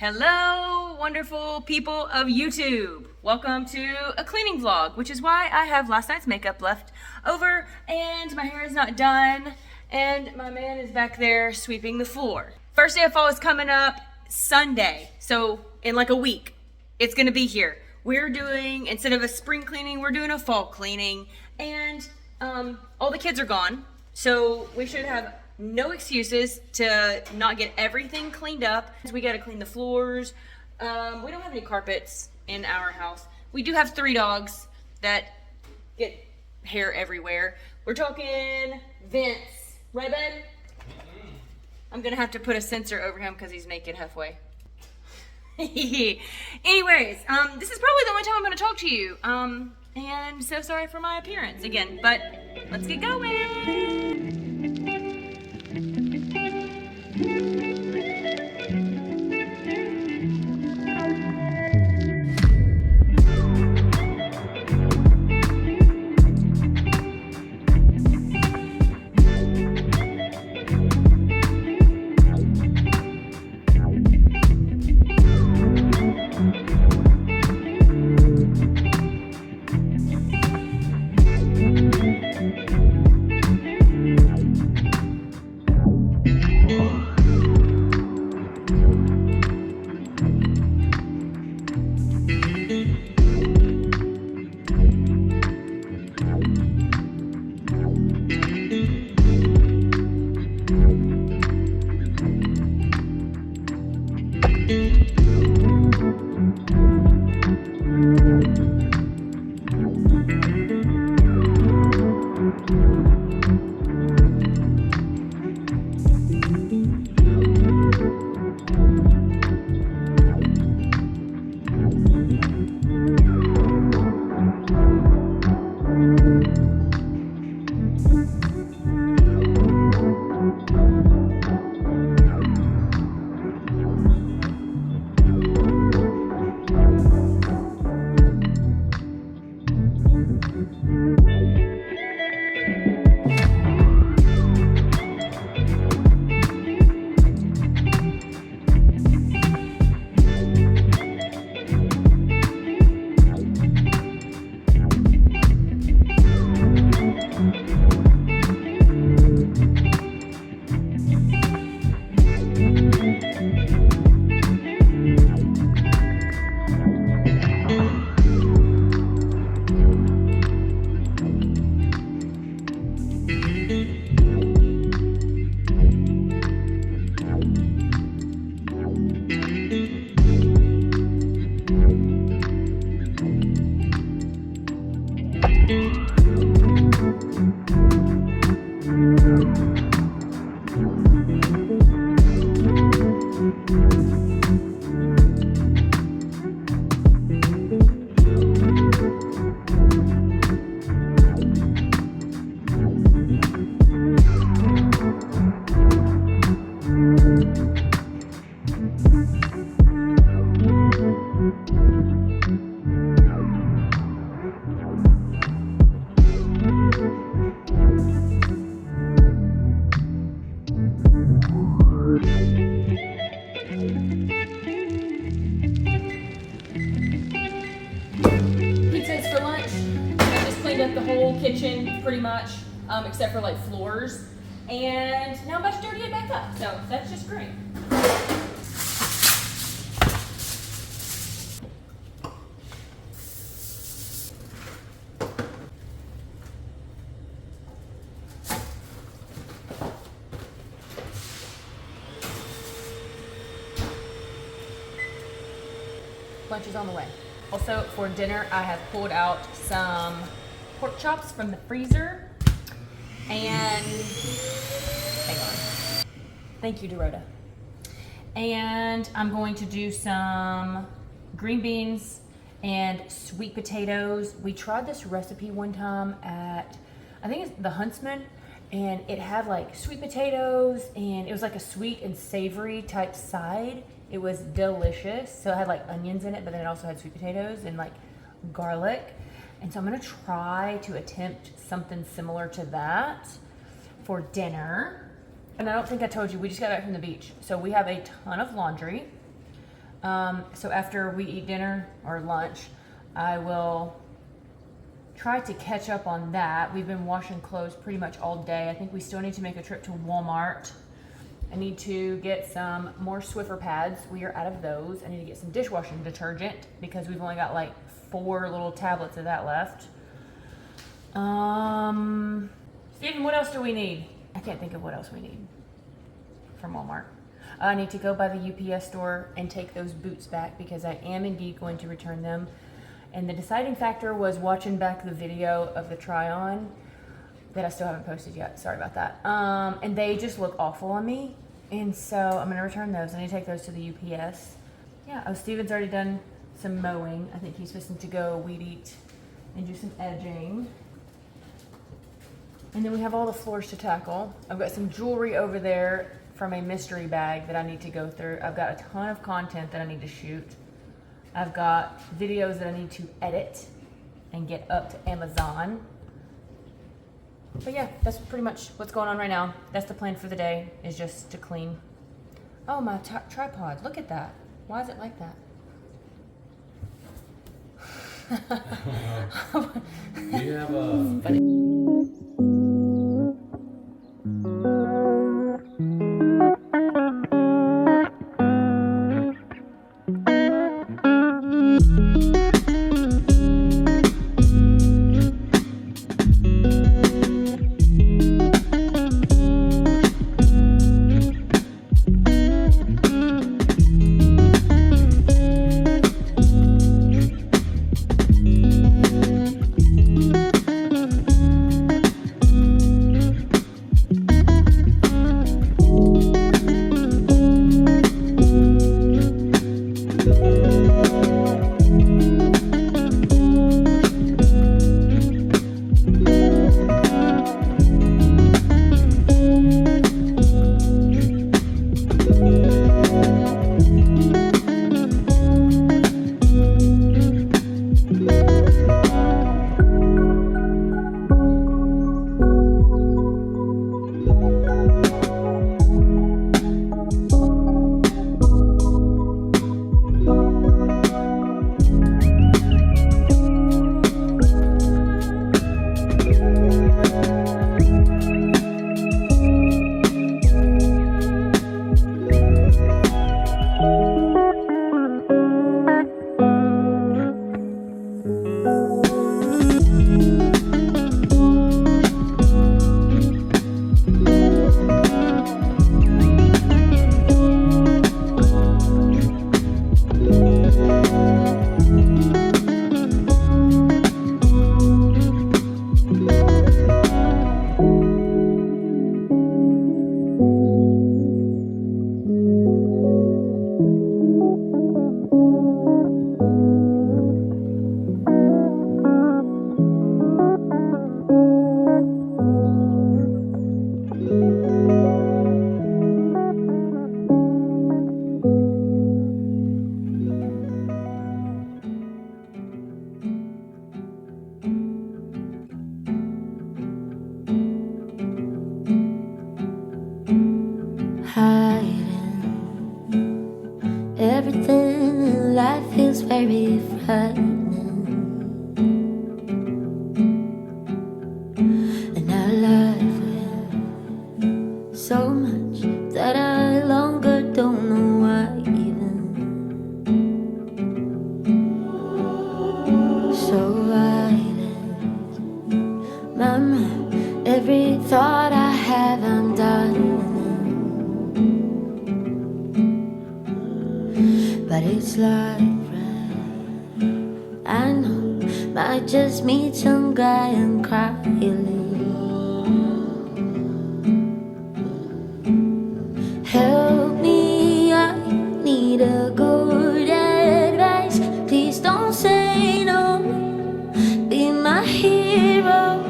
Hello, wonderful people of YouTube. Welcome to a cleaning vlog, which is why I have last night's makeup left over and my hair is not done and my man is back there sweeping the floor. First day of fall is coming up Sunday, so in like a week, it's gonna be here. We're doing, instead of a spring cleaning, we're doing a fall cleaning, and all the kids are gone, so we should have no excuses to not get everything cleaned up. We gotta clean the floors. We don't have any carpets in our house. We do have 3 dogs that get hair everywhere. We're talking Vince, right, bud? I'm gonna have to put a sensor over him because he's naked halfway. Anyways, this is probably the only time I'm gonna talk to you. And so sorry for my appearance again, but let's get going. Pizzas for lunch. I just cleaned up the whole kitchen pretty much, except for like floors. And now I'm about to dirty it back up, so that's just great. Lunch is on the way. Also, for dinner, I have pulled out some pork chops from the freezer. And, hang on. Thank you, Dorota. And I'm going to do some green beans and sweet potatoes. We tried this recipe one time at, I think it's the Huntsman, and it had like sweet potatoes, and it was like a sweet and savory type side. It was delicious. So it had like onions in it, but then it also had sweet potatoes and like garlic. And so I'm gonna try to attempt something similar to that for dinner. And I don't think I told you, we just got back from the beach. So we have a ton of laundry. So after we eat dinner or lunch, I will try to catch up on that. We've been washing clothes pretty much all day. I think we still need to make a trip to Walmart. I need to get some more Swiffer pads. We are out of those. I need to get some dishwashing detergent because we've only got like 4 little tablets of that left. Steven, what else do we need? I can't think of what else we need from Walmart. I need to go by the UPS store and take those boots back because I am indeed going to return them. And the deciding factor was watching back the video of the try-on that I still haven't posted yet. Sorry about that. And they just look awful on me. And so I'm gonna return those. I need to take those to the UPS. Yeah, oh, Steven's already done some mowing. I think he's supposed to go weed eat and do some edging. And then we have all the floors to tackle. I've got some jewelry over there from a mystery bag that I need to go through. I've got a ton of content that I need to shoot. I've got videos that I need to edit and get up to Amazon. But yeah, that's pretty much what's going on right now. That's the plan for the day, is just to clean. Oh, my tripod, look at that. Why is it like that? Do you have a... Funny. Everything in life feels very frightening, and I live with so much that I longer don't know why even. So violent, my mind, every thought I have I'm done. But it's like right, I know, might just meet some guy and cry a little. Help me, I need a good advice. Please don't say no, be my hero.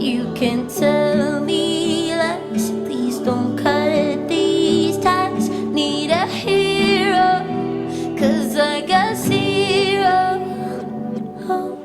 You can tell me lies, please don't cut these ties. Need a hero, 'cause I got zero hope.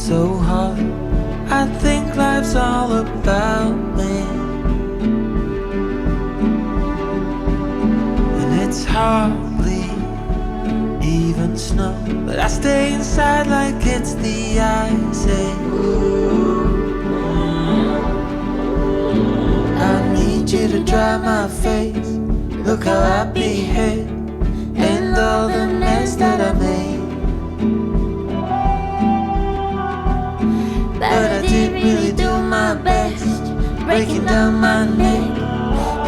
so hard. I think life's all about me, and it's hardly even snow, but I stay inside like it's the ice age. I need you to dry my face. Look how I behave, and all the mess that I made. But I didn't really do my best, breaking down my neck,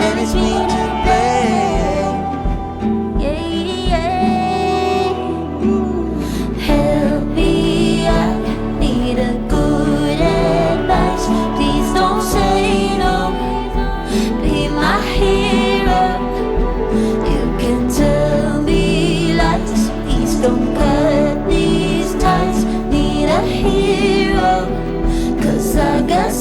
and it's me to blame. Help me, I need a good advice. Please don't say no, be my hero. You can tell me lies, please don't cut these ties. Need a hero, 'cause I got